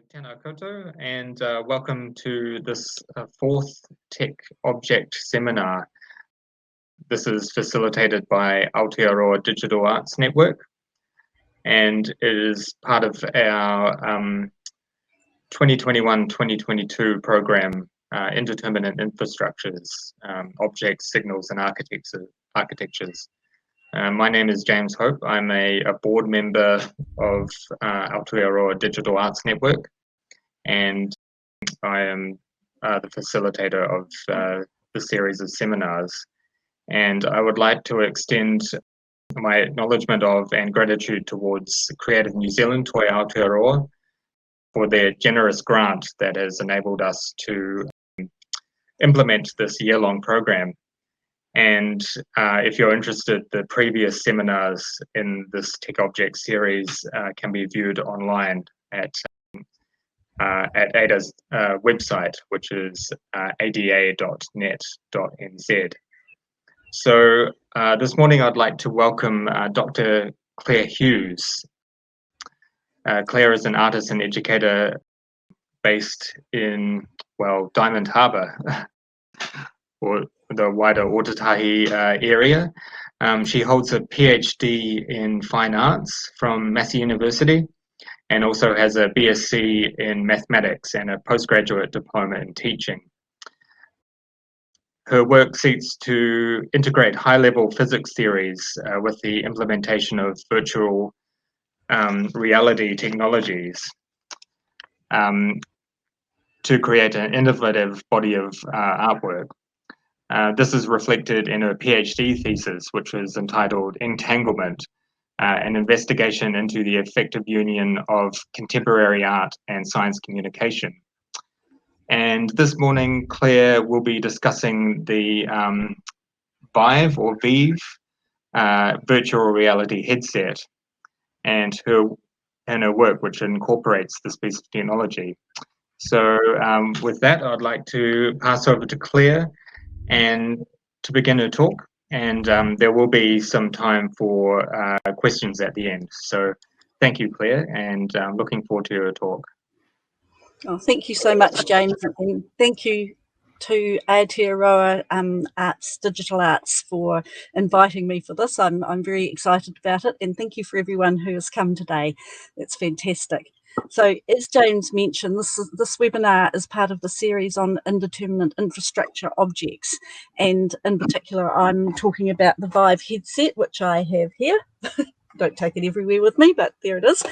Tēnā koutou, and welcome to this fourth Tech Object seminar. This is facilitated by Aotearoa Digital Arts Network, and it is part of our 2021-2022 program, Indeterminate Infrastructures, Objects, Signals and Architectures. My name is James Hope. I'm a board member of Aotearoa Digital Arts Network, and I am the facilitator of the series of seminars. And I would like to extend my acknowledgement of and gratitude towards Creative New Zealand, Toi Aotearoa, for their generous grant that has enabled us to implement this year-long program. And if you're interested, the previous seminars in this Tech Object series can be viewed online at ADA's website, which is ada.net.nz. So this morning I'd like to welcome Dr. Claire Hughes. Claire is an artist and educator based in, well, Diamond Harbour, or the wider Aotearoa area. She holds a PhD in Fine Arts from Massey University, and also has a BSc in Mathematics and a postgraduate diploma in teaching. Her work seeks to integrate high-level physics theories with the implementation of virtual reality technologies to create an innovative body of artwork. This is reflected in her PhD thesis, which was entitled Entanglement, an investigation into the effective union of contemporary art and science communication. And this morning, Claire will be discussing the Vive or Vive virtual reality headset and her work, which incorporates this piece of technology. So with that, I'd like to pass over to Claire and to begin her talk, and there will be some time for questions at the end. So thank you, Claire, and looking forward to your talk. Oh, thank you so much, James, and thank you to Aotearoa Digital Arts for inviting me for this. I'm very excited about it, and thank you for everyone who has come today. It's fantastic. So, as James mentioned, this webinar is part of the series on indeterminate infrastructure objects, and in particular, I'm talking about the Vive headset, which I have here. Don't take it everywhere with me, but there it is.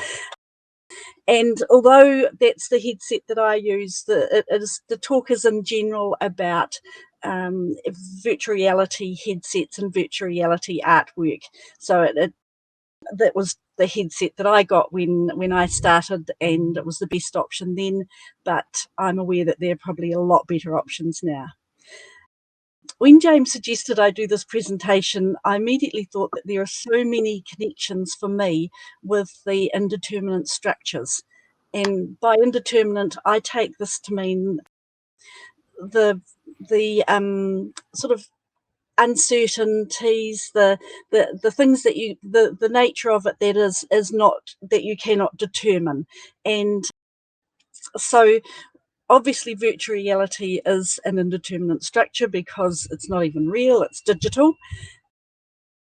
And although that's the headset that I use, the talk is in general about virtual reality headsets and virtual reality artwork. So that was the headset that I got when I started, and it was the best option then, but I'm aware that there are probably a lot better options now. When James suggested I do this presentation, I immediately thought that there are so many connections for me with the indeterminate structures. And by indeterminate, I take this to mean the sort of uncertainties, the things that the nature of it that is not, that you cannot determine. And so obviously virtual reality is an indeterminate structure because it's not even real, it's digital.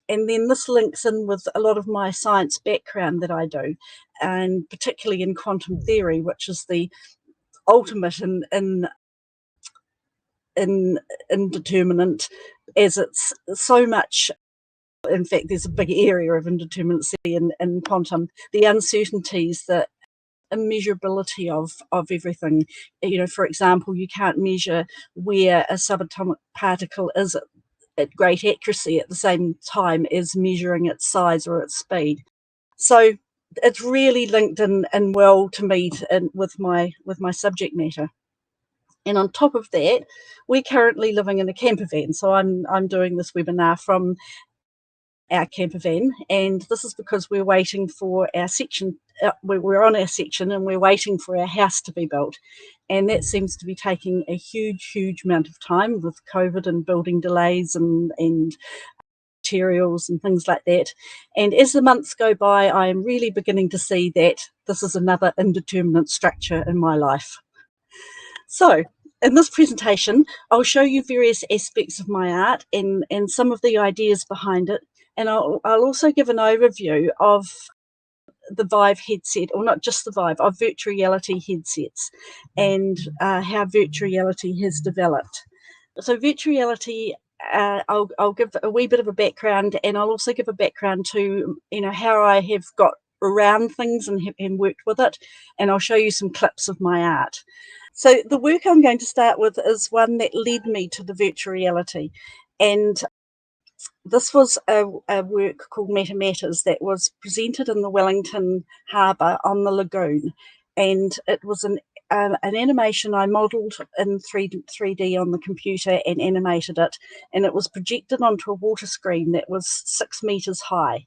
And then this links in with a lot of my science background that I do, and particularly in quantum theory, which is the ultimate in indeterminate, as it's so much. In fact, there's a big area of indeterminacy in quantum. The uncertainties, the immeasurability of everything. You know, for example, you can't measure where a subatomic particle is at great accuracy at the same time as measuring its size or its speed. So it's really linked in well to me with my subject matter. And on top of that, we're currently living in a camper van. So I'm doing this webinar from our camper van, and this is because we're waiting for our section. We're on our section and we're waiting for our house to be built, and that seems to be taking a huge amount of time with COVID and building delays and materials and things like that. And as the months go by, I am really beginning to see that this is another indeterminate structure in my life. So in this presentation, I'll show you various aspects of my art and some of the ideas behind it. And I'll also give an overview of the Vive headset, or not just the Vive, of virtual reality headsets and how virtual reality has developed. So virtual reality, I'll give a wee bit of a background, and I'll also give a background to how I have got around things and worked with it, and I'll show you some clips of my art. So the work I'm going to start with is one that led me to the virtual reality, and this was a work called Meta Matters that was presented in the Wellington Harbour on the lagoon, and it was an animation I modelled in 3D on the computer and animated it, and it was projected onto a water screen that was 6 metres high.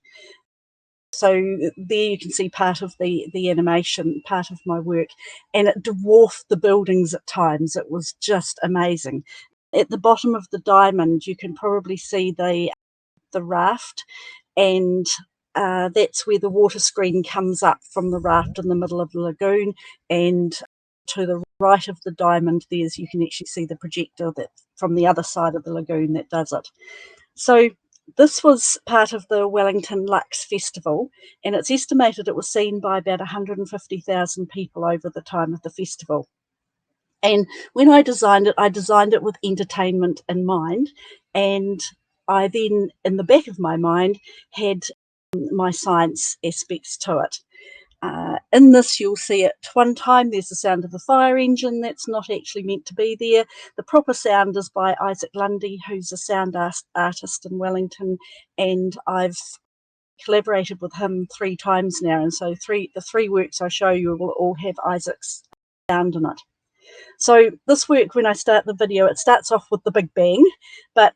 So there you can see part of the animation, part of my work, and it dwarfed the buildings at times. It was just amazing. At the bottom of the diamond, you can probably see the raft, and that's where the water screen comes up from the raft in the middle of the lagoon, and to the right of the diamond you can actually see the projector that from the other side of the lagoon that does it. So this was part of the Wellington Lux Festival, and it's estimated it was seen by about 150,000 people over the time of the festival. And when I designed it with entertainment in mind, and I then, in the back of my mind, had my science aspects to it. In this, you'll see at one time there's the sound of a fire engine that's not actually meant to be there. The proper sound is by Isaac Lundy, who's a sound artist in Wellington, and I've collaborated with him 3 times now, and so the three works I show you will all have Isaac's sound in it. So this work, when I start the video, it starts off with the Big Bang, but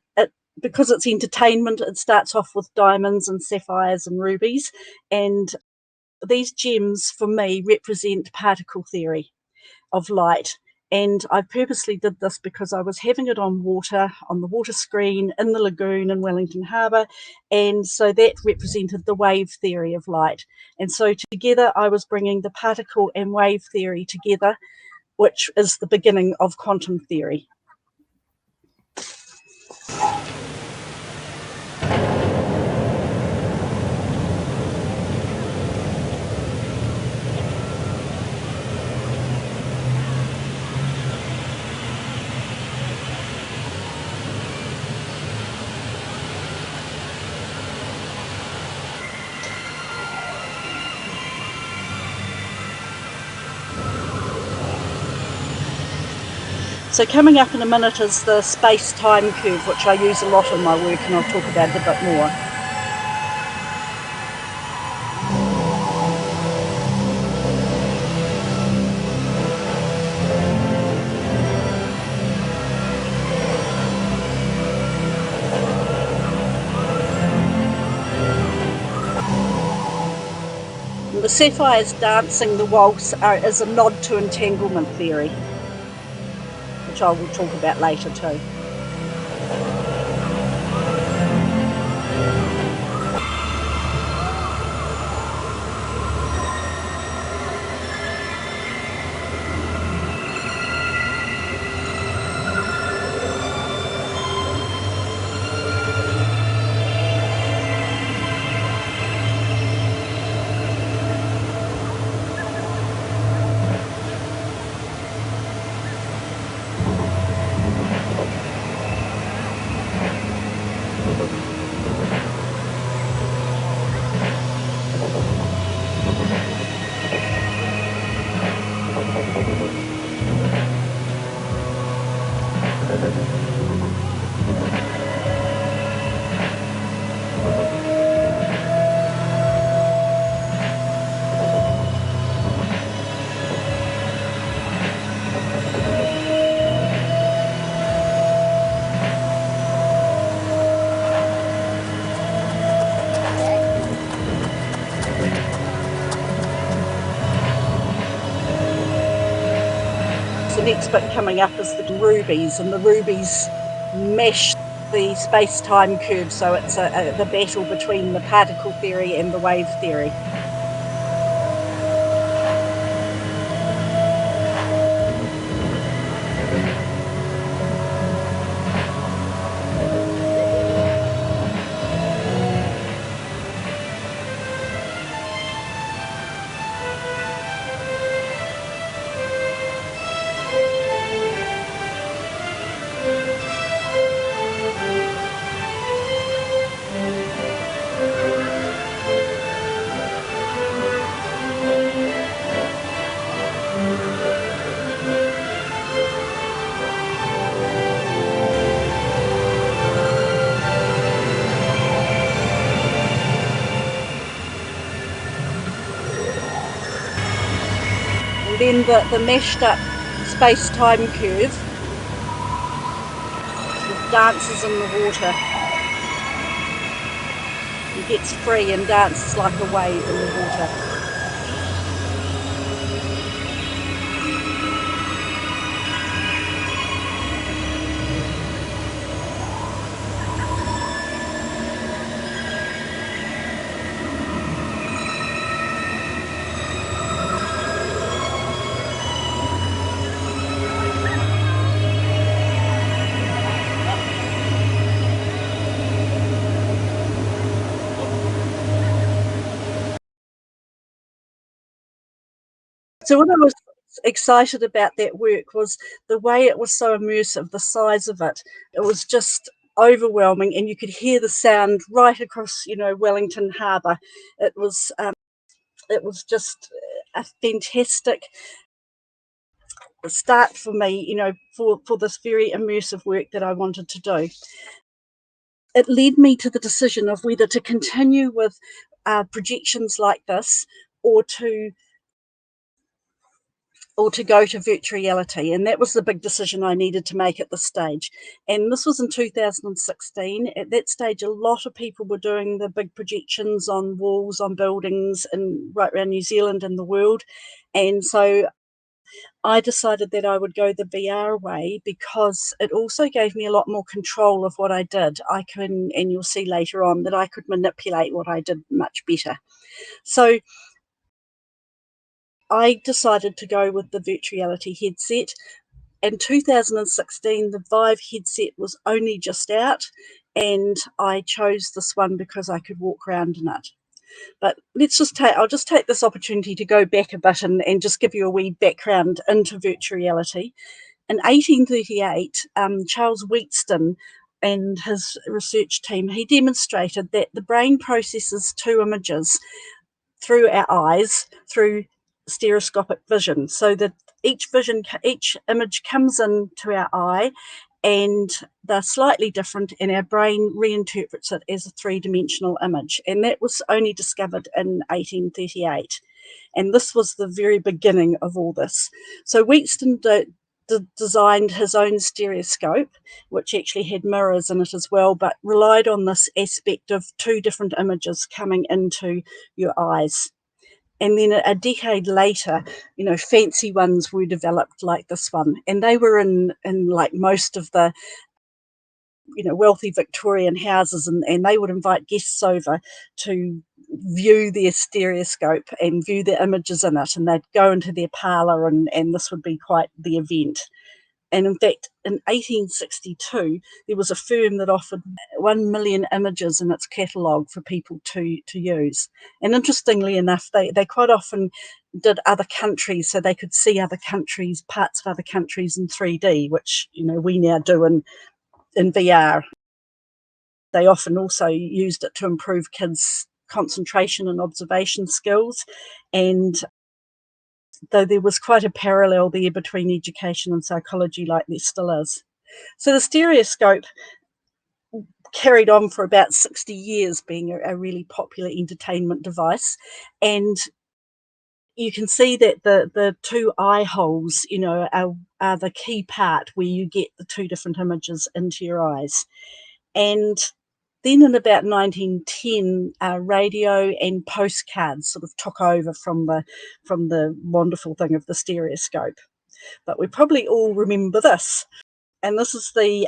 because it's entertainment, it starts off with diamonds and sapphires and rubies, and these gems for me represent particle theory of light. And I purposely did this because I was having it on the water screen in the lagoon in Wellington Harbour, and so that represented the wave theory of light. And so together I was bringing the particle and wave theory together, which is the beginning of quantum theory. So coming up in a minute is the space-time curve, which I use a lot in my work, and I'll talk about it a bit more. And the sapphires dancing the waltz is a nod to entanglement theory, which I will talk about later too. The next bit coming up is the rubies, and the rubies mesh the space-time curve, so it's the battle between the particle theory and the wave theory. And then the meshed up space-time curve sort of dances in the water. It gets free and dances like a wave in the water. So what I was excited about that work was the way it was so immersive, the size of it. It was just overwhelming, and you could hear the sound right across, Wellington Harbour. It was just a fantastic start for me, for this very immersive work that I wanted to do. It led me to the decision of whether to continue with projections like this or to go to virtual reality. And that was the big decision I needed to make at this stage. And this was in 2016. At that stage, a lot of people were doing the big projections on walls, on buildings, and right around New Zealand and the world. And so I decided that I would go the VR way because it also gave me a lot more control of what I did. And you'll see later on that I could manipulate what I did much better. So I decided to go with the virtual reality headset. In 2016, the Vive headset was only just out, and I chose this one because I could walk around in it. But I'll just take this opportunity to go back a bit and just give you a wee background into virtual reality. In 1838, Charles Wheatstone and his research team, he demonstrated that the brain processes two images through our eyes through stereoscopic vision, so that each image comes into our eye and they're slightly different, and our brain reinterprets it as a three-dimensional image. And that was only discovered in 1838. And this was the very beginning of all this. So Wheatstone designed his own stereoscope, which actually had mirrors in it as well, but relied on this aspect of two different images coming into your eyes. And then a decade later, fancy ones were developed like this one. And they were in like most of the, wealthy Victorian houses, and they would invite guests over to view their stereoscope and view the images in it. And they'd go into their parlour, and this would be quite the event. And in fact, in 1862, there was a firm that offered 1 million images in its catalogue for people to use. And interestingly enough, they quite often did other countries, so they could see other countries, parts of other countries in 3D, which we now do in VR. They often also used it to improve kids' concentration and observation skills. And though there was quite a parallel there between education and psychology, like there still is. So the stereoscope carried on for about 60 years being a really popular entertainment device. And you can see that the two eye holes, are the key part where you get the two different images into your eyes. And then in about 1910, radio and postcards sort of took over from the wonderful thing of the stereoscope. But we probably all remember this. And this is the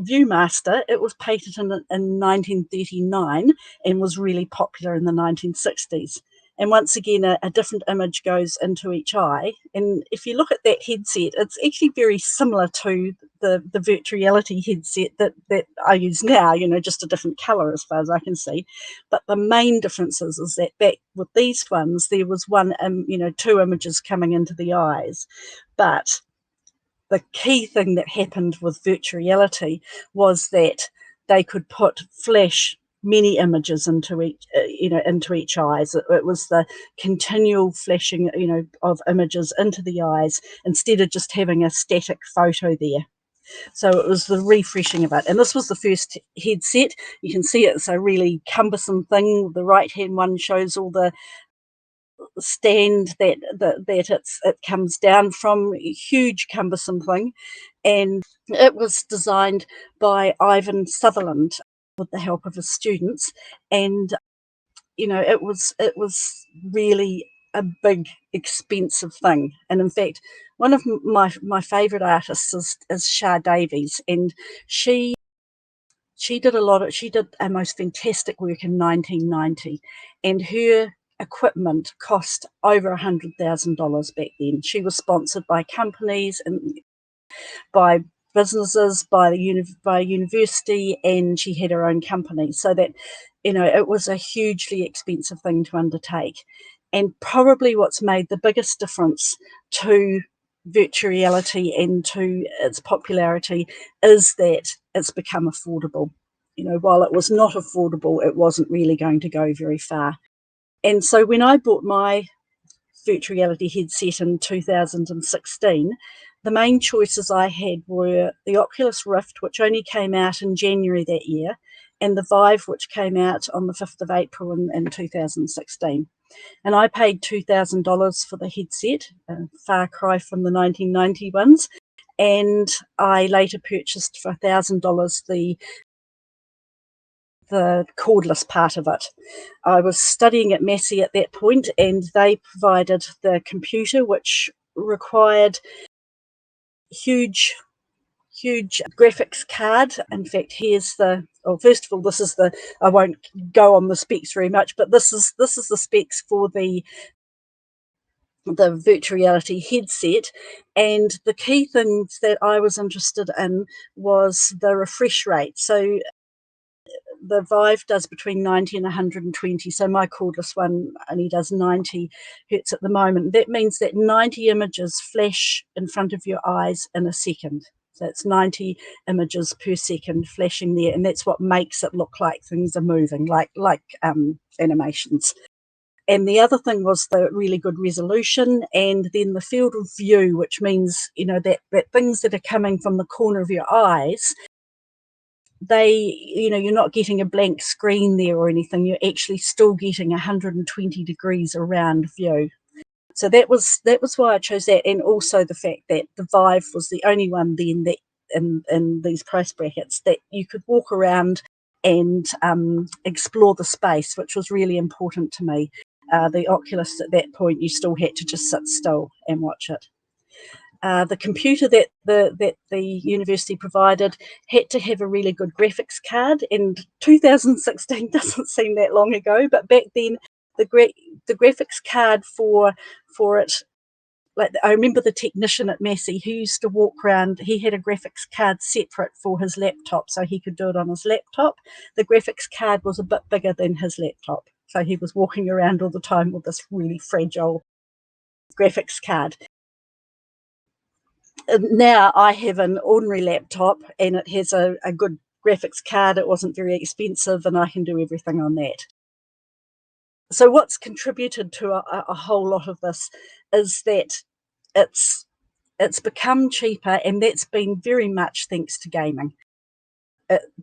Viewmaster. It was patented in 1939 and was really popular in the 1960s. And once again, a different image goes into each eye. And if you look at that headset, it's actually very similar to the virtual reality headset that I use now, just a different color as far as I can see. But the main difference is that back with these ones, there was two images coming into the eyes. But the key thing that happened with virtual reality was that they could flash many images into each eyes. It was the continual flashing, of images into the eyes instead of just having a static photo there. So it was the refreshing of it. And this was the first headset. You can see it's a really cumbersome thing. The right-hand one shows all the stand that it comes down from, a huge cumbersome thing. And it was designed by Ivan Sutherland with the help of his students. And it was really a big, expensive thing. And in fact, one of my favorite artists is Shah Davies, and she did a most fantastic work in 1990, and her equipment cost over $100,000 back then. She was sponsored by companies and by businesses, by university, and she had her own company. So that, it was a hugely expensive thing to undertake. And probably what's made the biggest difference to virtual reality and to its popularity is that it's become affordable. While it was not affordable, it wasn't really going to go very far. And so when I bought my virtual reality headset in 2016, the main choices I had were the Oculus Rift, which only came out in January that year, and the Vive, which came out on the 5th of April in 2016. And I paid $2,000 for the headset, a far cry from the 1990 ones. And I later purchased for $1,000 the cordless part of it. I was studying at Massey at that point, and they provided the computer, which required huge graphics card. In fact, first of all, this is I won't go on the specs very much, but this is the specs for the virtual reality headset. And the key things that I was interested in was the refresh rate. So the Vive does between 90 and 120. So my cordless one only does 90 hertz at the moment. That means that 90 images flash in front of your eyes in a second. So it's 90 images per second flashing there, and that's what makes it look like things are moving, like animations. And the other thing was the really good resolution, and then the field of view, which means that things that are coming from the corner of your eyes, you're not getting a blank screen there or anything. You're actually still getting 120 degrees around view. So that was why I chose that, and also the fact that the Vive was the only one then that in these price brackets that you could walk around and explore the space, which was really important to me. The Oculus at that point, you still had to just sit still and watch it. The computer that the university provided had to have a really good graphics card, and 2016 doesn't seem that long ago, but back then the graphics card for it, like I remember the technician at Massey who used to walk around, he had a graphics card separate for his laptop so he could do it on his laptop. The graphics card was a bit bigger than his laptop, so he was walking around all the time with this really fragile graphics card. Now I have an ordinary laptop and it has a good graphics card. It wasn't very expensive and I can do everything on that. So what's contributed to a whole lot of this is that it's become cheaper, and that's been very much thanks to gaming.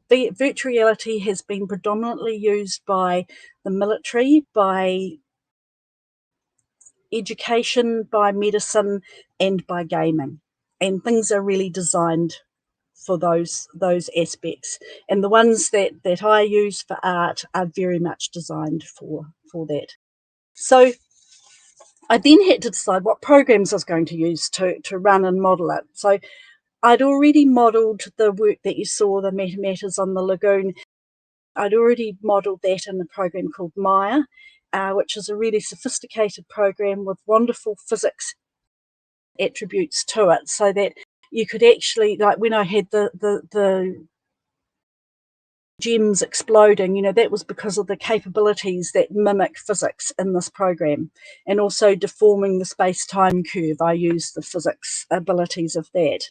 Virtual reality has been predominantly used by the military, by education, by medicine, and by gaming. And things are really designed for those aspects. And the ones that I use for art are very much designed for that. So I then had to decide what programs I was going to use to run and model it. So I'd already modelled the work that you saw, the matters on the lagoon. I'd already modelled that in a program called Maya, which is a really sophisticated program with wonderful physics attributes to it, so that you could actually, like when I had the gems exploding, that was because of the capabilities that mimic physics in this program, and also deforming the space-time curve. I used the physics abilities of that.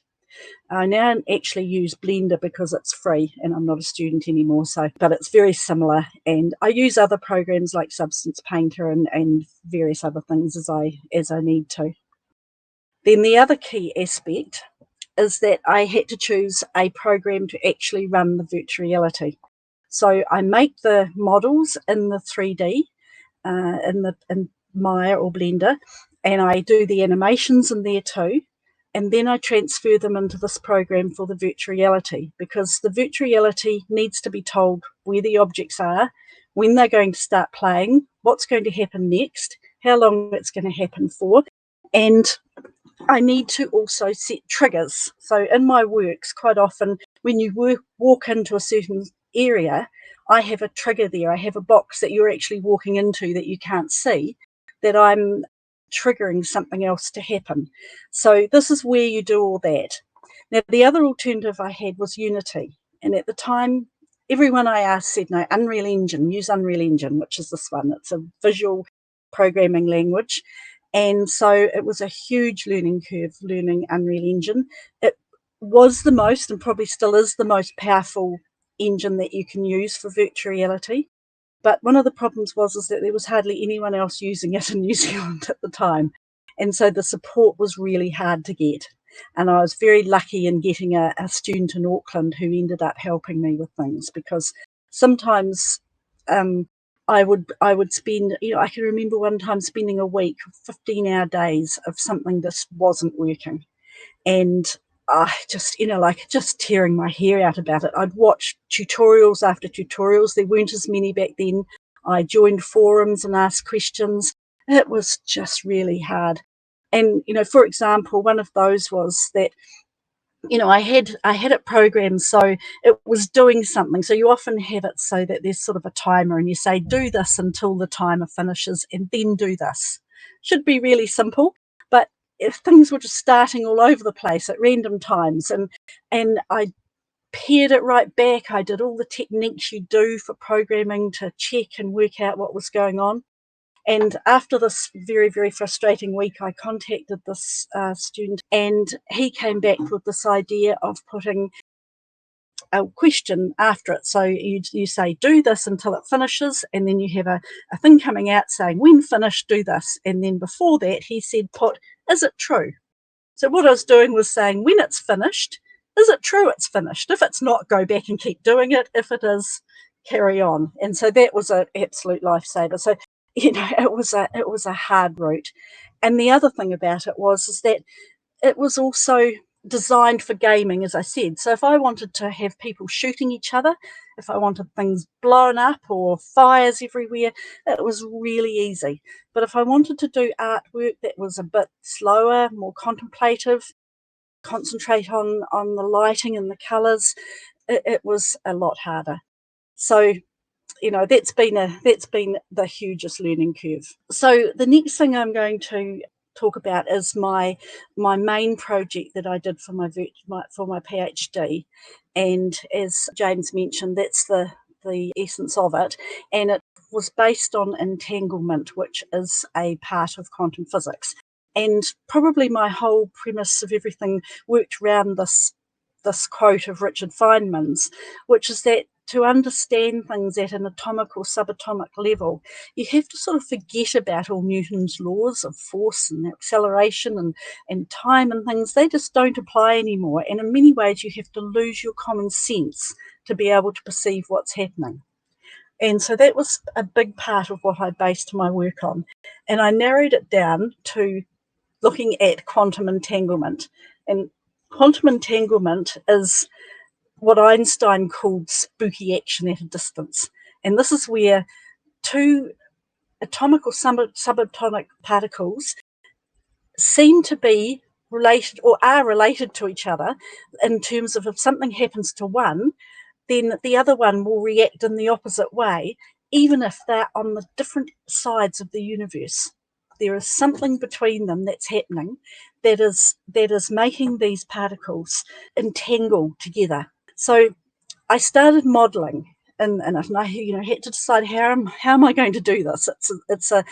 I now actually use Blender because it's free and I'm not a student anymore, but it's very similar. And I use other programs like Substance Painter and various other things as I need to. Then the other key aspect is that I had to choose a program to actually run the virtual reality. So I make the models in the 3D, in Maya or Blender, and I do the animations in there too. And then I transfer them into this program for the virtual reality, because the virtual reality needs to be told where the objects are, when they're going to start playing, what's going to happen next, how long it's going to happen for, and I need to also set triggers. So in my works, quite often when you walk into a certain area, I have a trigger there. I have a box that you're actually walking into that you can't see, that I'm triggering something else to happen. So this is where you do all that. Now, the other alternative I had was Unity. And at the time, everyone I asked said, no, Unreal Engine, use Unreal Engine, which is this one. It's a visual programming language. And so it was a huge learning curve learning Unreal Engine. It was the most, and probably still is the most powerful engine that you can use for virtual reality. But one of the problems was that there was hardly anyone else using it in New Zealand at the time. And so the support was really hard to get. And I was very lucky in getting a student in Auckland who ended up helping me with things, because sometimes I would spend, I can remember one time spending a week, 15-hour days of something that wasn't working. And I just, just tearing my hair out about it. I'd watch tutorials after tutorials. There weren't as many back then. I joined forums and asked questions. It was just really hard. And, for example, one of those was that, I had it programmed so it was doing something. So you often have it so that there's sort of a timer and you say, do this until the timer finishes and then do this. Should be really simple, but if things were just starting all over the place at random times, and I paired it right back. I did all the techniques you do for programming to check and work out what was going on. And after this very, very frustrating week, I contacted this student, and he came back with this idea of putting a question after it. So you say, do this until it finishes, and then you have a thing coming out saying, when finished, do this. And then before that, he said, put, is it true? So what I was doing was saying, when it's finished, is it true it's finished? If it's not, go back and keep doing it. If it is, carry on. And so that was an absolute lifesaver. So, it was a hard route. And the other thing about it is that it was also designed for gaming, as I said. So if I wanted to have people shooting each other, if I wanted things blown up or fires everywhere, it was really easy. But if I wanted to do artwork that was a bit slower, more contemplative, concentrate on the lighting and the colours, it was a lot harder. So that's been the hugest learning curve. So the next thing I'm going to talk about is my main project that I did for my PhD, and as James mentioned, that's the essence of it, and it was based on entanglement, which is a part of quantum physics. And probably my whole premise of everything worked around this quote of Richard Feynman's, which is that to understand things at an atomic or subatomic level, you have to sort of forget about all Newton's laws of force and acceleration and time and things. They just don't apply anymore. And in many ways, you have to lose your common sense to be able to perceive what's happening. And so that was a big part of what I based my work on. And I narrowed it down to looking at quantum entanglement. And quantum entanglement is what Einstein called spooky action at a distance. And this is where two atomic or subatomic particles seem to be related or are related to each other in terms of if something happens to one, then the other one will react in the opposite way, even if they're on the different sides of the universe. There is something between them that's happening that is making these particles entangle together. So I started modelling, and I had to decide how am I going to do this. It's a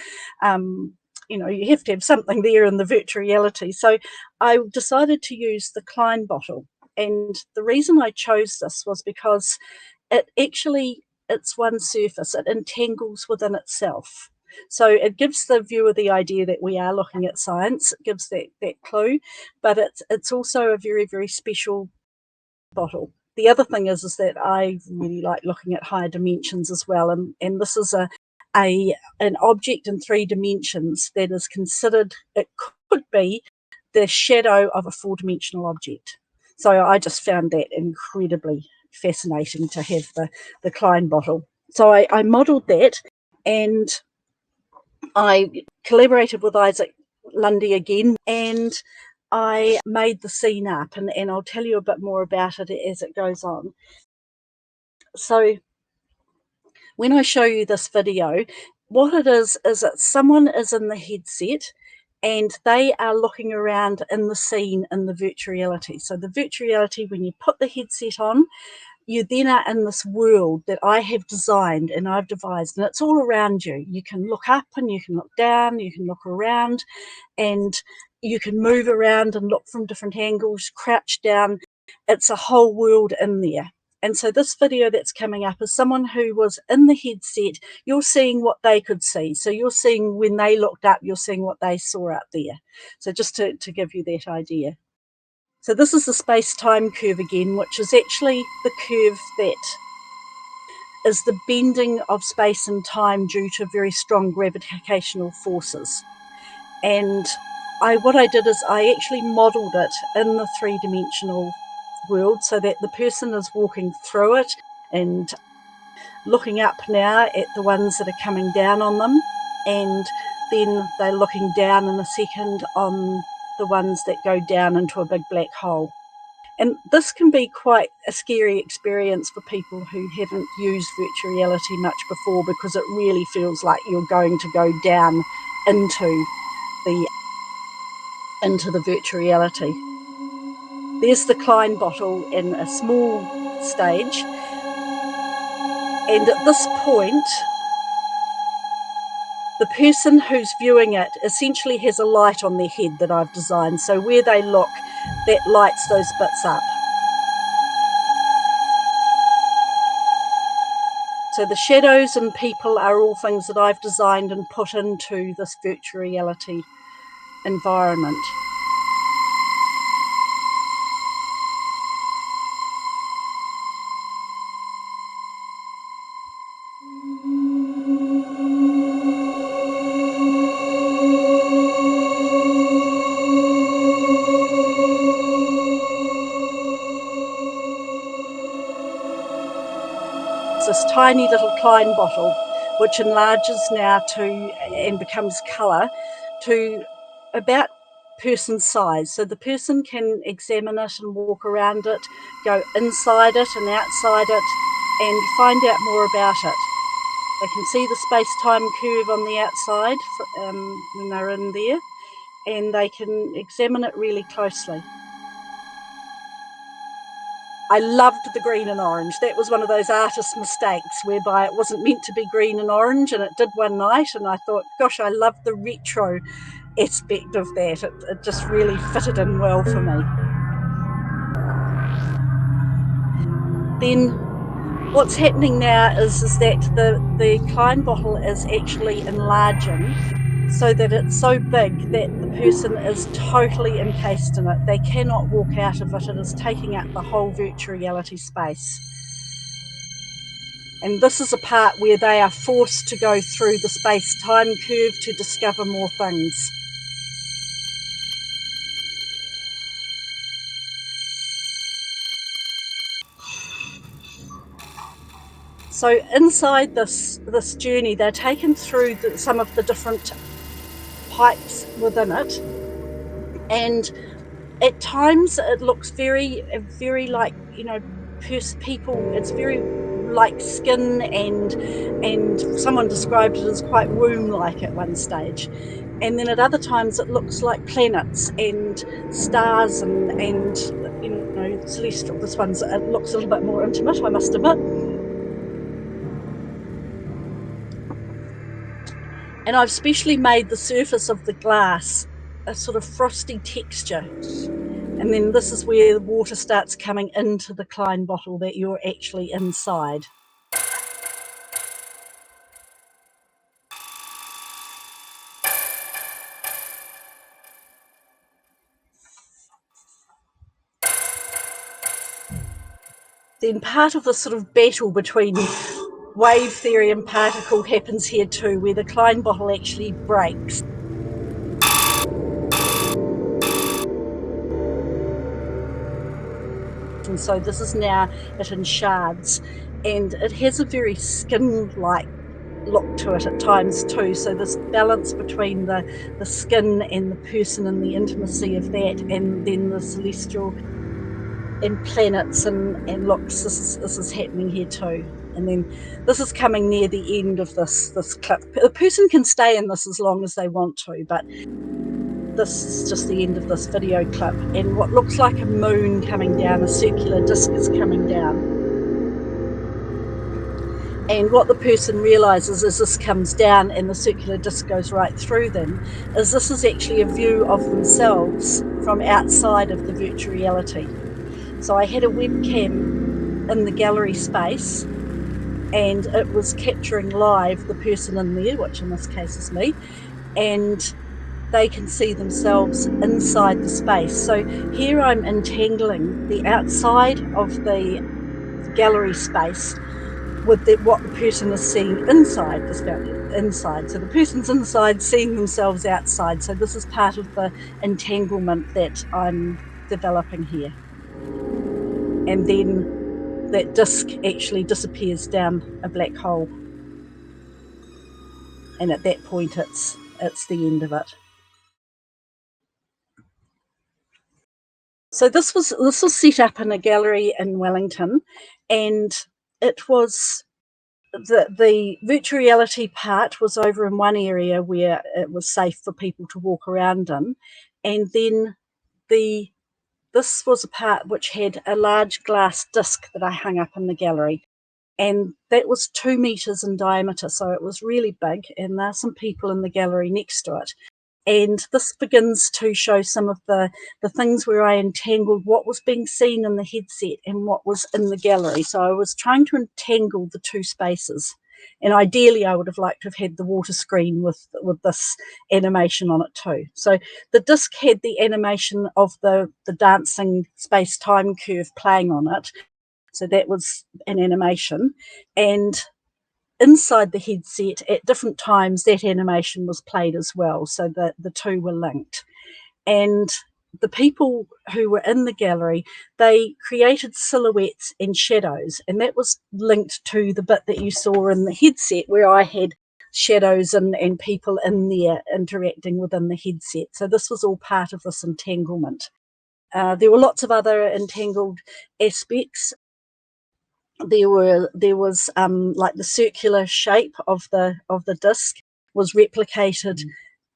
you have to have something there in the virtual reality. So I decided to use the Klein bottle, and the reason I chose this was because it's one surface. It entangles within itself. So it gives the viewer the idea that we are looking at science. It gives that clue, but it's also a very, very special bottle. The other thing is that I really like looking at higher dimensions as well, and this is an object in 3 dimensions that is considered, it could be the shadow of a 4-dimensional object. So I just found that incredibly fascinating to have the Klein bottle. So I modelled that, and I collaborated with Isaac Lundy again, and I made the scene up, and I'll tell you a bit more about it as it goes on. So when I show you this video, what it is that someone is in the headset and they are looking around in the scene in the virtual reality. So the virtual reality, when you put the headset on, you then are in this world that I have designed and I've devised, and it's all around you. You can look up and you can look down, you can look around, and you can move around and look from different angles, crouch down. It's a whole world in there. And so this video that's coming up is someone who was in the headset. You're seeing what they could see. So you're seeing when they looked up, you're seeing what they saw up there. So just to give you that idea. So this is the space-time curve again, which is actually the curve that is the bending of space and time due to very strong gravitational forces. And what I did is I actually modelled it in the 3-dimensional world so that the person is walking through it and looking up now at the ones that are coming down on them, and then they're looking down in a second on the ones that go down into a big black hole. And this can be quite a scary experience for people who haven't used virtual reality much before, because it really feels like you're going to go down into the virtual reality. There's the Klein bottle in a small stage, and at this point the person who's viewing it essentially has a light on their head that I've designed, so where they look, that lights those bits up. So the shadows and people are all things that I've designed and put into this virtual reality environment. This tiny little Klein bottle, which enlarges now and becomes colour to about person size. So the person can examine it and walk around it, go inside it and outside it, and find out more about it. They can see the space-time curve on the outside when they're in there, and they can examine it really closely. I loved the green and orange. That was one of those artist mistakes whereby it wasn't meant to be green and orange, and it did one night, and I thought, gosh, I love the retro aspect of that. It just really fitted in well for me. Then what's happening now is that the Klein bottle is actually enlarging so that it's so big that the person is totally encased in it. They cannot walk out of it. It is taking up the whole virtual reality space. And this is a part where they are forced to go through the space-time curve to discover more things. So inside this journey, they're taken through some of the different pipes within it, and At times it looks very like, people, it's very like skin, and someone described it as quite womb-like at one stage. And then at other times it looks like planets and stars and celestial. This one's, it looks a little bit more intimate, I must admit. And I've specially made the surface of the glass a sort of frosty texture. And then this is where the water starts coming into the Klein bottle that you're actually inside. Then part of the sort of battle between wave theory and particle happens here too, where the Klein bottle actually breaks. And so this is now it in shards, and it has a very skin-like look to it at times too. So this balance between the skin and the person and the intimacy of that, and then the celestial and planets and looks, this is happening here too. And then this is coming near the end of this clip. The person can stay in this as long as they want to, but this is just the end of this video clip, and what looks like a moon coming down, a circular disc is coming down. And what the person realizes as this comes down and the circular disc goes right through them is this is actually a view of themselves from outside of the virtual reality. So I had a webcam in the gallery space, and it was capturing live the person in there, which in this case is me, and they can see themselves inside the space. So here I'm entangling the outside of the gallery space with what the person is seeing inside this inside. So the person's inside seeing themselves outside. So this is part of the entanglement that I'm developing here. And then that disc actually disappears down a black hole. And at that point it's the end of it. So this was set up in a gallery in Wellington, and it was the virtual reality part was over in one area where it was safe for people to walk around in, and then this was a part which had a large glass disc that I hung up in the gallery, and that was 2 meters in diameter, so it was really big, and there are some people in the gallery next to it. And this begins to show some of the things where I entangled what was being seen in the headset and what was in the gallery. So I was trying to entangle the 2 spaces. And ideally, I would have liked to have had the water screen with this animation on it too. So the disc had the animation of the dancing space-time curve playing on it. So that was an animation. And inside the headset at different times that animation was played as well, so that the 2 were linked. And the people who were in the gallery, they created silhouettes and shadows, and that was linked to the bit that you saw in the headset where I had shadows and people in there interacting within the headset. So this was all part of this entanglement. There were lots of other entangled aspects. There was like the circular shape of the disc was replicated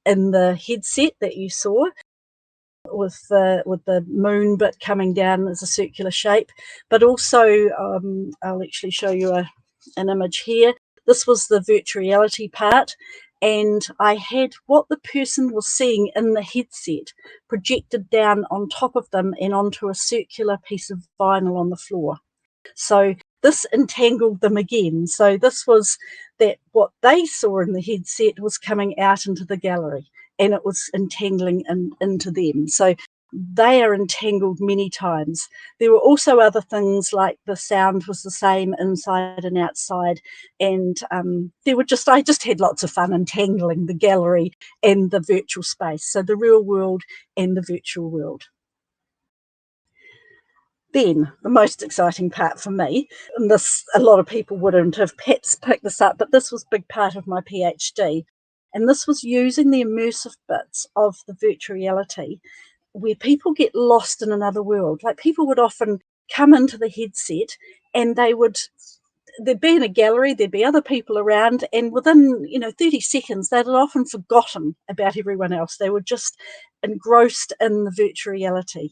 in the headset that you saw, with the moon bit coming down as a circular shape. But also I'll actually show you an image here. This was the virtual reality part, and I had what the person was seeing in the headset projected down on top of them and onto a circular piece of vinyl on the floor. So this entangled them again. So this was that what they saw in the headset was coming out into the gallery, and it was entangling into them. So they are entangled many times. There were also other things like the sound was the same inside and outside, and I just had lots of fun entangling the gallery and the virtual space, so the real world and the virtual world. Then the most exciting part for me, and this a lot of people wouldn't have perhaps picked this up, but this was a big part of my PhD, and this was using the immersive bits of the virtual reality where people get lost in another world. Like, people would often come into the headset and there'd be in a gallery, there'd be other people around, and within 30 seconds they'd often forgotten about everyone else. They were just engrossed in the virtual reality.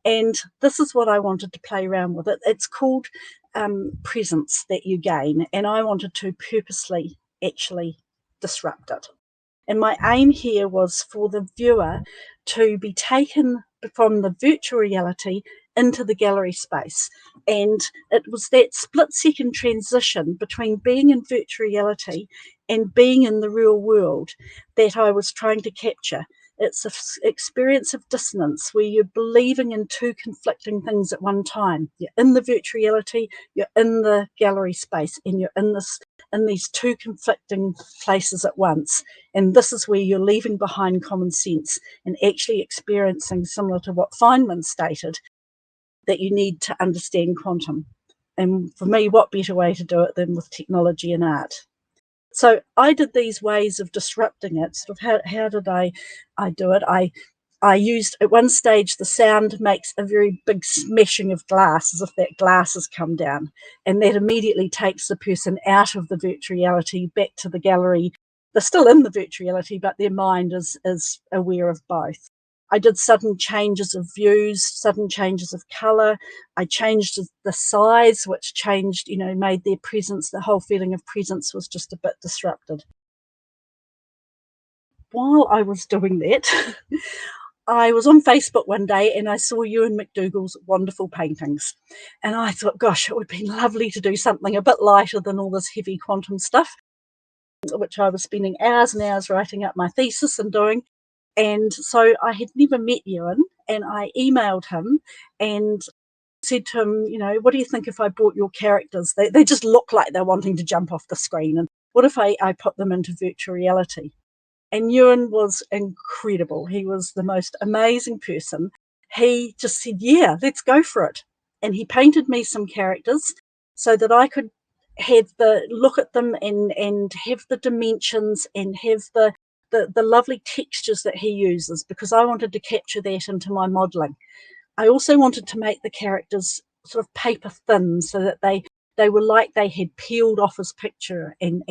And this is what I wanted to play around with. It's called presence that you gain, and I wanted to purposely actually disrupt it. And my aim here was for the viewer to be taken from the virtual reality into the gallery space. And it was that split-second transition between being in virtual reality and being in the real world that I was trying to capture. It's an experience of dissonance where you're believing in two conflicting things at one time. You're in the virtual reality, you're in the gallery space, and you're in these two conflicting places at once. And this is where you're leaving behind common sense and actually experiencing, similar to what Feynman stated, that you need to understand quantum. And for me, what better way to do it than with technology and art? So I did these ways of disrupting it. Sort of how did I do it? I used, at one stage, the sound makes a very big smashing of glass, as if that glass has come down. And that immediately takes the person out of the virtual reality back to the gallery. They're still in the virtual reality, but their mind is aware of both. I did sudden changes of views, sudden changes of colour. I changed the size, which changed, made their presence, the whole feeling of presence was just a bit disrupted. While I was doing that, I was on Facebook one day and I saw Ewan McDougall's wonderful paintings. And I thought, gosh, it would be lovely to do something a bit lighter than all this heavy quantum stuff, which I was spending hours and hours writing up my thesis and doing. And so I had never met Ewan, and I emailed him and said to him, what do you think if I brought your characters? They just look like they're wanting to jump off the screen. And what if I put them into virtual reality? And Ewan was incredible. He was the most amazing person. He just said, yeah, let's go for it. And he painted me some characters so that I could have the look at them and have the dimensions and have the lovely textures that he uses, because I wanted to capture that into my modelling. I also wanted to make the characters sort of paper thin, so that they were like they had peeled off his picture and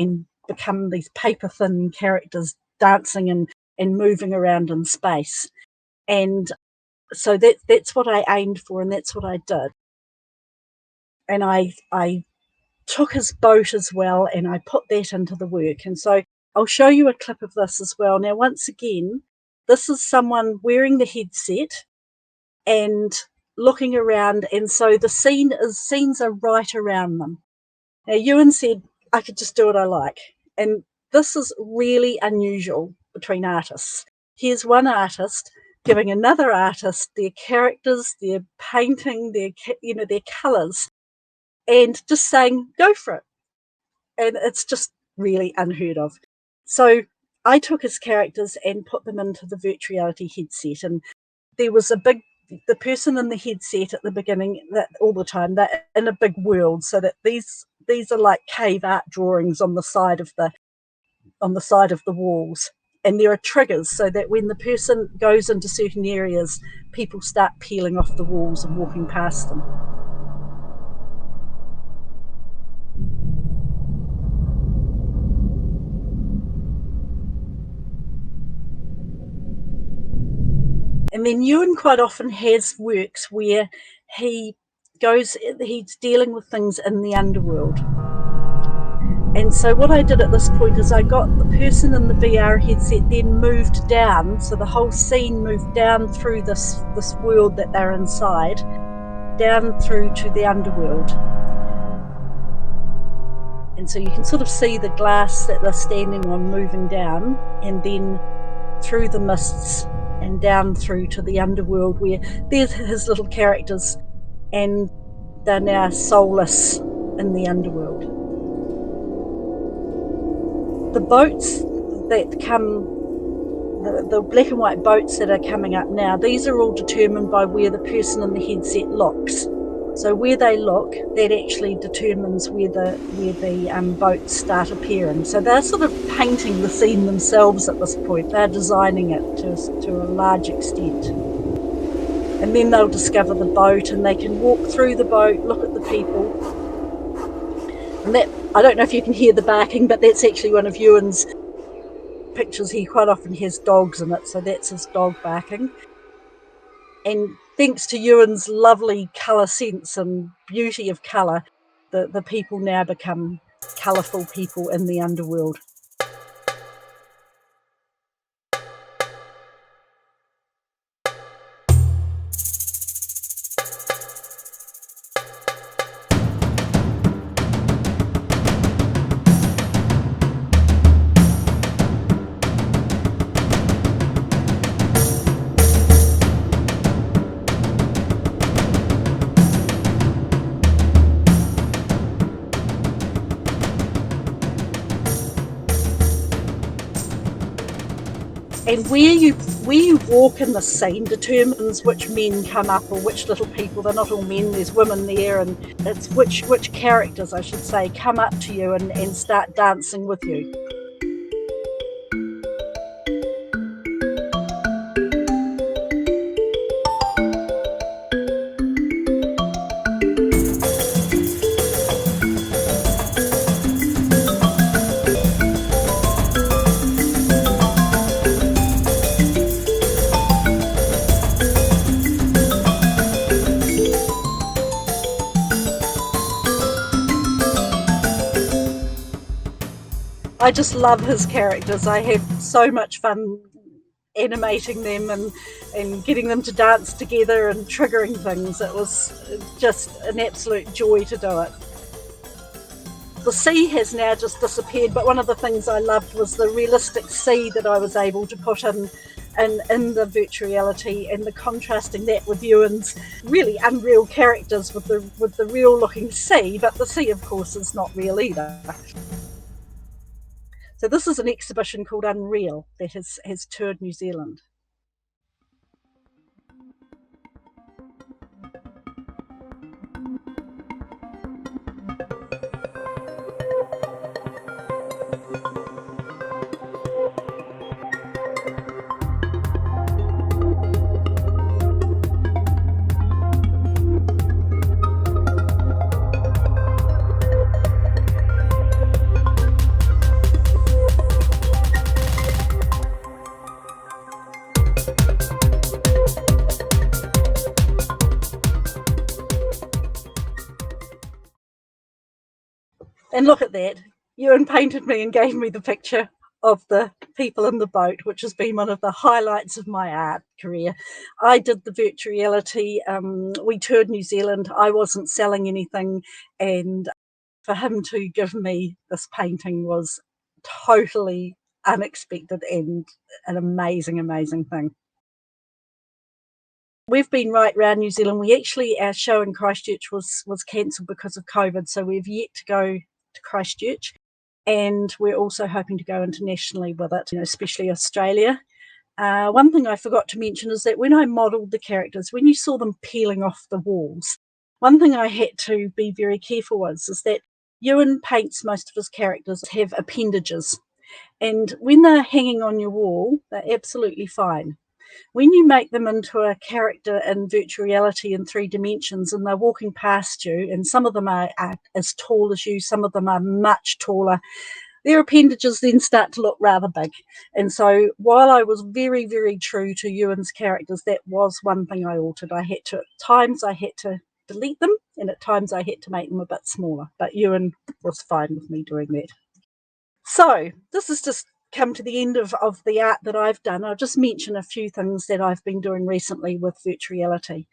become these paper thin characters dancing and moving around in space. And so that's what I aimed for, and that's what I did. And I took his boat as well, and I put that into the work. And so I'll show you a clip of this as well. Now, once again, this is someone wearing the headset and looking around, and so the scenes are right around them. Now, Ewan said I could just do what I like, and this is really unusual between artists. Here's one artist giving another artist their characters, their painting, their colours, and just saying, go for it. And it's just really unheard of. So I took his characters and put them into the virtual reality headset, and there was the person in the headset at the beginning, that all the time, they're in a big world, so that these are like cave art drawings on the side of the walls, and there are triggers so that when the person goes into certain areas, people start peeling off the walls and walking past them. And then Ewan quite often has works where he's dealing with things in the underworld. And so what I did at this point is I got the person in the VR headset then moved down, so the whole scene moved down through this world that they're inside, down through to the underworld. And so you can sort of see the glass that they're standing on moving down, and then through the mists and down through to the underworld, where there's his little characters, and they're now soulless in the underworld. The boats that come, the black and white boats that are coming up now, these are all determined by where the person in the headset looks. So where they look, that actually determines where the boats start appearing. So they're sort of painting the scene themselves at this point. They're designing it to a large extent. And then they'll discover the boat and they can walk through the boat, look at the people. And that, I don't know if you can hear the barking, but that's actually one of Ewan's pictures. He quite often has dogs in it, so that's his dog barking. And thanks to Ewan's lovely colour sense and beauty of colour, the people now become colourful people in the underworld. And where you walk in the scene determines which men come up or which little people. They're not all men, there's women there, and it's which characters, I should say, come up to you and start dancing with you. I just love his characters. I have so much fun animating them and getting them to dance together and triggering things. It was just an absolute joy to do it. The sea has now just disappeared, but one of the things I loved was the realistic sea that I was able to put in the virtual reality, and the contrasting that with Ewan's really unreal characters with the real looking sea, but the sea of course is not real either. So this is an exhibition called Unreal that has toured New Zealand. And look at that. Ewan painted me and gave me the picture of the people in the boat, which has been one of the highlights of my art career. I did the virtual reality. We toured New Zealand. I wasn't selling anything. And for him to give me this painting was totally unexpected and an amazing, amazing thing. We've been right round New Zealand. Our show in Christchurch was cancelled because of COVID, so we've yet to go to Christchurch, and we're also hoping to go internationally with it, especially Australia. One thing I forgot to mention is that when I modelled the characters, when you saw them peeling off the walls, one thing I had to be very careful with is that Ewan paints most of his characters have appendages, and when they're hanging on your wall, they're absolutely fine. When you make them into a character in virtual reality in 3 dimensions and they're walking past you, and some of them are as tall as you, some of them are much taller, their appendages then start to look rather big. And so while I was very, very true to Ewan's characters, that was one thing I altered. At times I had to delete them, and at times I had to make them a bit smaller, but Ewan was fine with me doing that. So this is just come to the end of the art that I've done. I'll just mention a few things that I've been doing recently with virtual reality.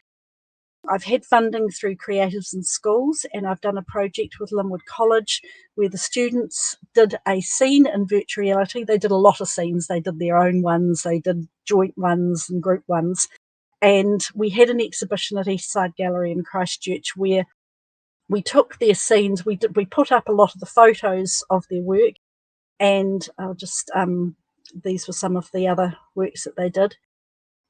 I've had funding through Creatives in Schools, and I've done a project with Linwood College where the students did a scene in virtual reality. They did a lot of scenes. They did their own ones, they did joint ones and group ones. And we had an exhibition at Eastside Gallery in Christchurch where we took their scenes, we put up a lot of the photos of their work, and I'll just these were some of the other works that they did,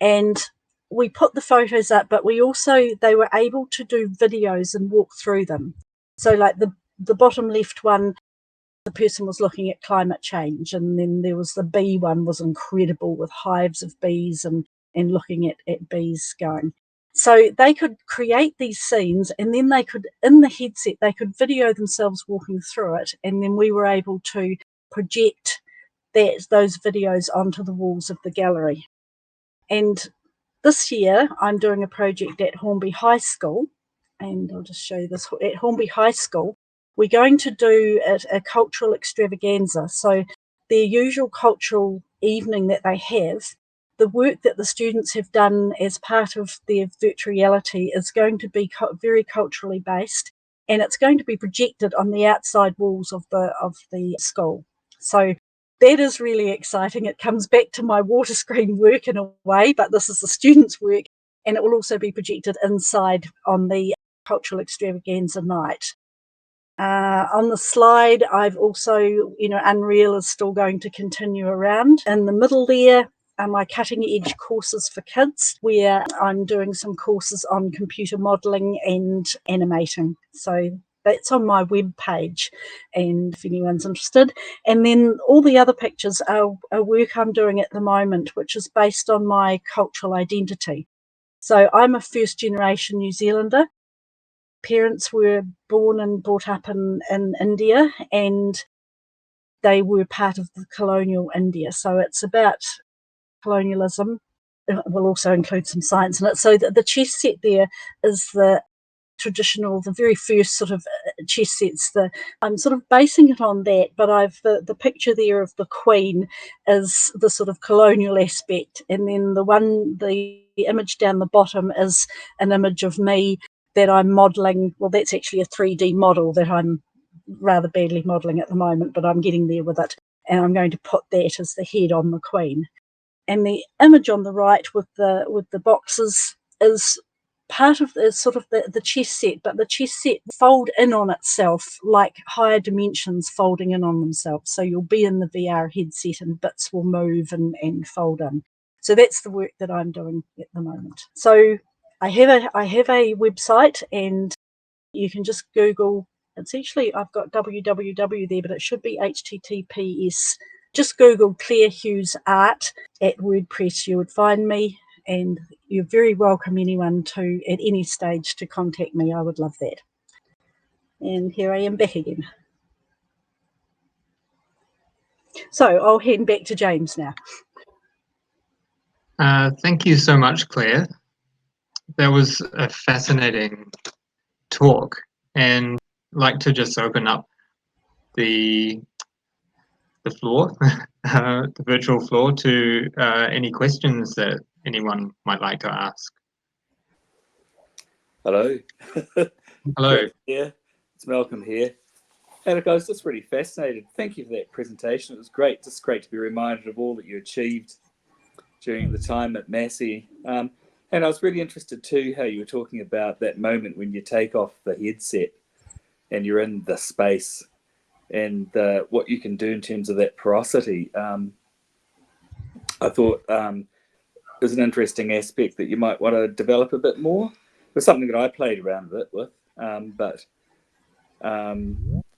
and we put the photos up, but they were able to do videos and walk through them. So like the bottom left one, the person was looking at climate change, and then there was the bee one, was incredible with hives of bees and looking at bees going. So they could create these scenes, and then they could, in the headset, they could video themselves walking through it, and then we were able to project those videos onto the walls of the gallery. And this year I'm doing a project at Hornby High School, and I'll just show you this. At Hornby High School, we're going to do a cultural extravaganza. So their usual cultural evening that they have, the work that the students have done as part of their virtual reality is going to be very culturally based, and it's going to be projected on the outside walls of the school. So that is really exciting. It comes back to my water screen work in a way, but this is the students' work, and it will also be projected inside on the cultural extravaganza night. On the slide, I've also, Unreal is still going to continue around. In the middle there are my cutting edge courses for kids, where I'm doing some courses on computer modelling and animating. So that's on my web page, and if anyone's interested. And then all the other pictures are work I'm doing at the moment, which is based on my cultural identity. So I'm a first generation New Zealander. Parents were born and brought up in India, and they were part of the colonial India. So it's about colonialism. It will also include some science in it. So the chess set there is the traditional, the very first sort of chess sets. I'm sort of basing it on that, but the picture there of the Queen is the sort of colonial aspect, and then the image down the bottom is an image of me that I'm modelling. Well, that's actually a 3D model that I'm rather badly modelling at the moment, but I'm getting there with it, and I'm going to put that as the head on the Queen. And the image on the right with the boxes is part of sort of the chess set, but the chess set fold in on itself like higher dimensions folding in on themselves. So you'll be in the VR headset and bits will move and fold in. So that's the work that I'm doing at the moment. So I have a website, and you can just Google. It's actually, I've got www there, but it should be HTTPS. Just Google Claire Hughes Art at WordPress. You would find me, and you're very welcome, anyone, to at any stage to contact me. I would love that. And here I am back again. So I'll hand back to James now. Thank you so much, Claire. That was a fascinating talk, and I'd like to just open up the floor, the virtual floor, to any questions that anyone might like to ask. Hello. Hello. Yeah, it's Malcolm here. And I was just really fascinated. Thank you for that presentation. It was great. Just great to be reminded of all that you achieved during the time at Massey. And I was really interested too how you were talking about that moment when you take off the headset and you're in the space, and what you can do in terms of that porosity. I thought it was an interesting aspect that you might want to develop a bit more. It was something that I played around a bit with, but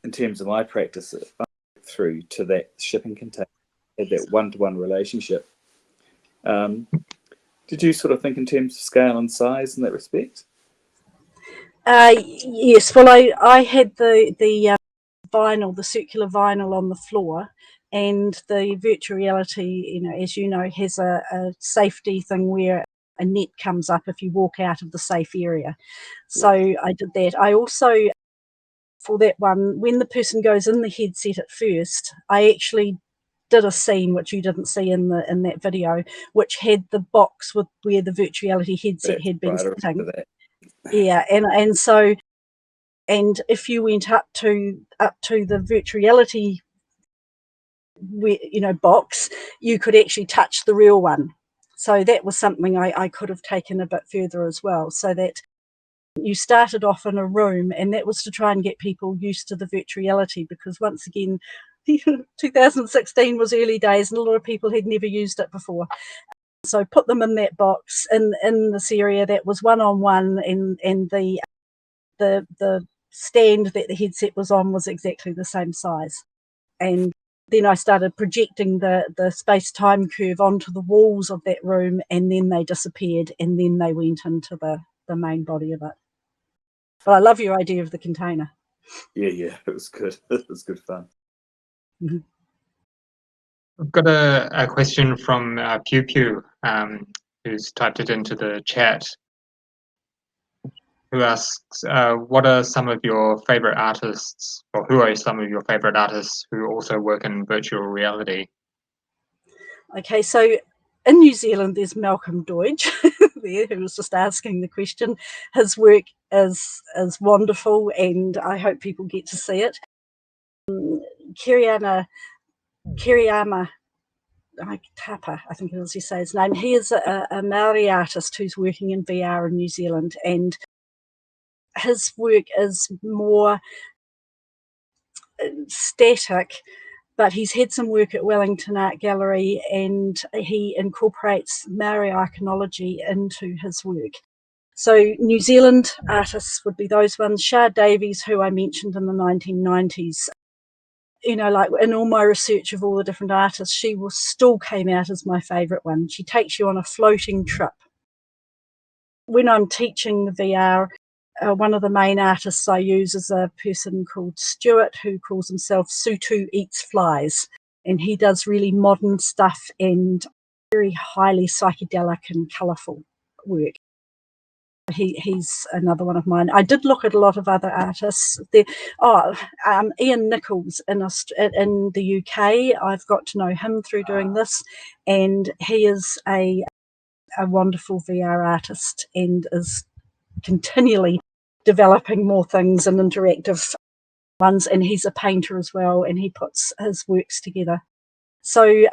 in terms of my practice, I went through to that shipping container, had that one-to-one relationship. Did you sort of think in terms of scale and size in that respect? Yes. Well, I had the vinyl, the circular vinyl on the floor, and the virtual reality, as you know, has a safety thing where a net comes up if you walk out of the safe area. So I did that. I also, for that one, when the person goes in the headset at first, I actually did a scene which you didn't see in that video, which had the box with where the virtual reality headset had been sitting. Yeah, and so, and if you went up to the virtual reality box, you could actually touch the real one. So that was something I could have taken a bit further as well, so that you started off in a room, and that was to try and get people used to the virtual reality, because once again 2016 was early days and a lot of people had never used it before. So put them in that box in this area that was one-on-one, and the stand that the headset was on was exactly the same size. And then I started projecting the space-time curve onto the walls of that room, and then they disappeared, and then they went into the main body of it. But I love your idea of the container. Yeah, it was good. It was good fun. Mm-hmm. I've got a question from Pew Pew, who's typed it into the chat, who asks, what are some of your favorite artists, or who are some of your favorite artists who also work in virtual reality? Okay, so in New Zealand, there's Malcolm Deutsch there, who was just asking the question. His work is wonderful, and I hope people get to see it. Kiriyama Tapa, I think it is you say his name. He is a Maori artist who's working in VR in New Zealand, and his work is more static, but he's had some work at Wellington Art Gallery, and he incorporates Maori iconology into his work. So New Zealand artists would be those ones. Shah Davies, who I mentioned in the 1990s, like in all my research of all the different artists, she still came out as my favourite one. She takes you on a floating trip. When I'm teaching the VR, one of the main artists I use is a person called Stuart, who calls himself Sutu Eats Flies, and he does really modern stuff and very highly psychedelic and colourful work. He's another one of mine. I did look at a lot of other artists. Ian Nichols in the UK. I've got to know him through doing this, and he is a wonderful VR artist and is continually developing more things and interactive ones. And he's a painter as well, and he puts his works together. So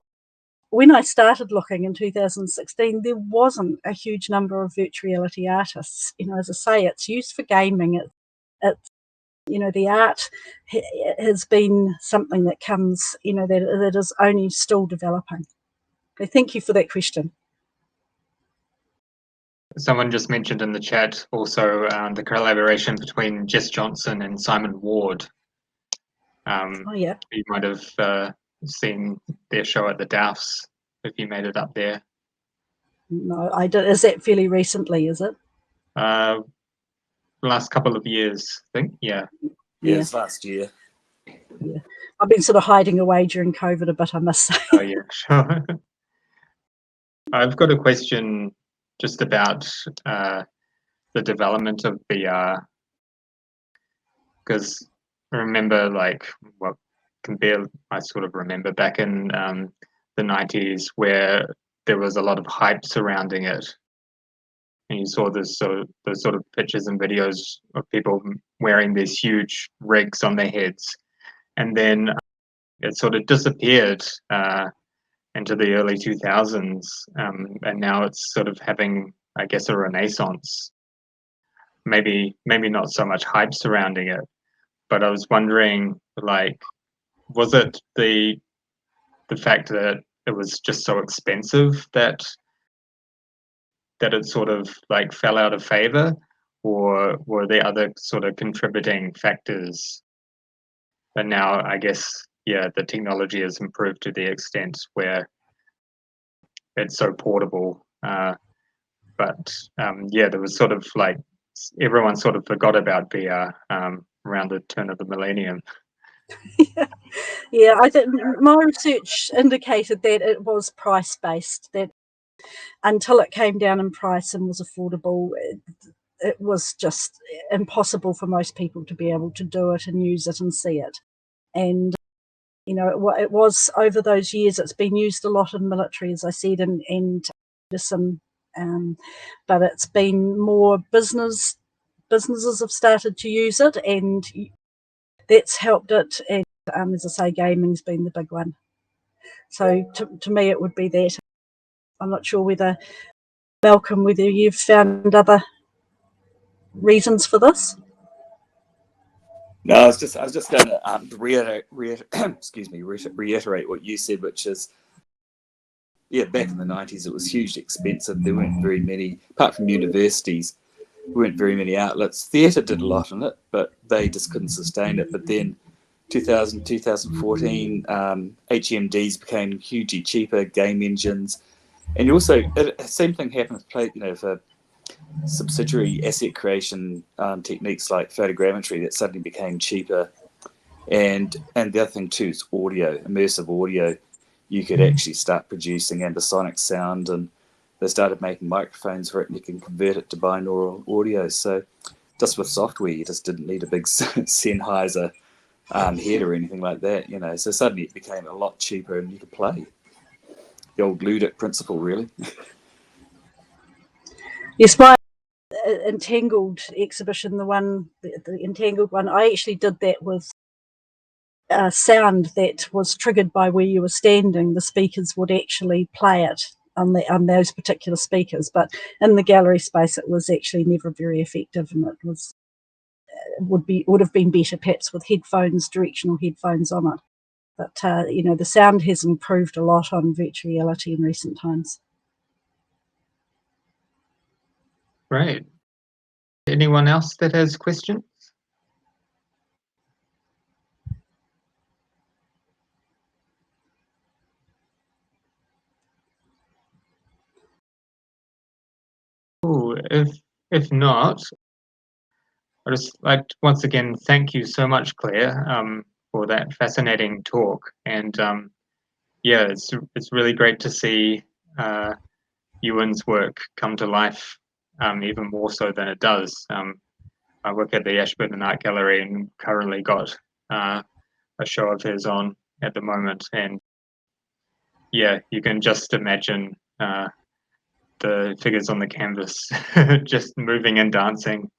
when I started looking in 2016, there wasn't a huge number of virtual reality artists. As I say, it's used for gaming. The art has been something that comes, that is only still developing. So thank you for that question. Someone just mentioned in the chat also the collaboration between Jess Johnson and Simon Ward. Yeah. You might have seen their show at the Douse if you made it up there. No, I did. Is that fairly recently, is it? Last couple of years, I think. Yeah. Yeah, it's last year. Yeah. I've been sort of hiding away during COVID a bit, I must say. Oh, yeah, sure. I've got a question just about the development of VR, because I remember, I sort of remember back in the 90s where there was a lot of hype surrounding it. And you saw those sort of pictures and videos of people wearing these huge rigs on their heads. And then it sort of disappeared into the early 2000s. And now it's sort of having, I guess, a renaissance. Maybe not so much hype surrounding it. But I was wondering, was it the fact that it was just so expensive that it sort of fell out of favor, or were there other sort of contributing factors? And now I guess, the technology has improved to the extent where it's so portable. There was sort of everyone sort of forgot about VR around the turn of the millennium. Yeah, I think my research indicated that it was price-based, that until it came down in price and was affordable, it was just impossible for most people to be able to do it and use it and see it. And, it was over those years, it's been used a lot in military, as I said, and medicine, but it's been more businesses have started to use it, and that's helped it. And as I say, gaming's been the big one. So to me, it would be that. I'm not sure whether, Malcolm, whether you've found other reasons for this. No, I was just going to reiterate what you said, which is, back in the 90s, it was hugely expensive. There weren't very many, apart from universities, there weren't very many outlets. Theatre did a lot in it, but they just couldn't sustain it. But then 2000, 2014, HMDs became hugely cheaper, game engines. And also, same thing happened with play, for subsidiary asset creation techniques like photogrammetry that suddenly became cheaper. And the other thing too is audio, immersive audio. You could actually start producing ambisonic sound, and they started making microphones for it, and you can convert it to binaural audio. So just with software, you just didn't need a big Sennheiser head or anything like that, So suddenly it became a lot cheaper, and you could play. The old ludic principle, really. Yes, my Entangled exhibition, the Entangled one, I actually did that with sound that was triggered by where you were standing. The speakers would actually play it on those particular speakers, but in the gallery space it was actually never very effective, and would have been better perhaps with headphones, directional headphones on it. But the sound has improved a lot on virtual reality in recent times. Great. Anyone else that has questions? Ooh, if not, I just like to once again thank you so much, Claire, for that fascinating talk. And yeah, it's really great to see Ewan's work come to life, even more so than it does. I work at the Ashburton Art Gallery and currently got a show of his on at the moment. And yeah, you can just imagine the figures on the canvas just moving and dancing.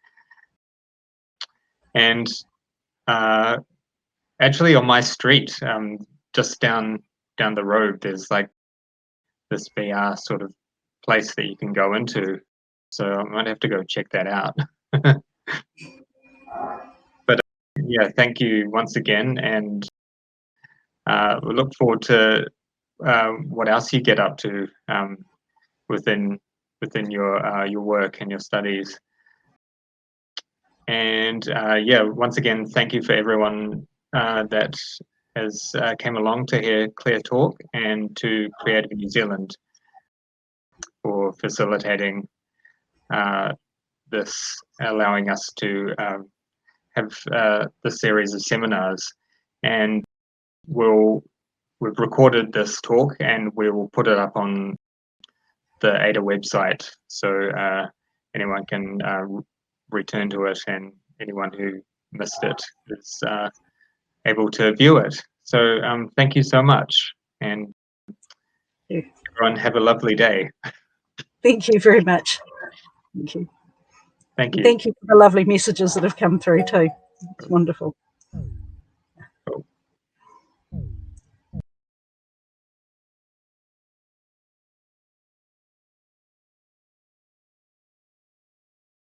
And actually on my street, just down the road, there's like this VR sort of place that you can go into. So I might have to go check that out. But yeah, thank you once again, and we look forward to what else you get up to within your work and your studies. And yeah, once again, thank you for everyone that has came along to hear Claire talk, and to Creative New Zealand for facilitating this, allowing us to have this series of seminars. And we've recorded this talk, and we will put it up on the Ada website, so anyone can return to it, and anyone who missed it is able to view it. So thank you so much, and everyone have a lovely day. Thank you very much. Thank you. Thank you. Thank you for the lovely messages that have come through too. It's wonderful.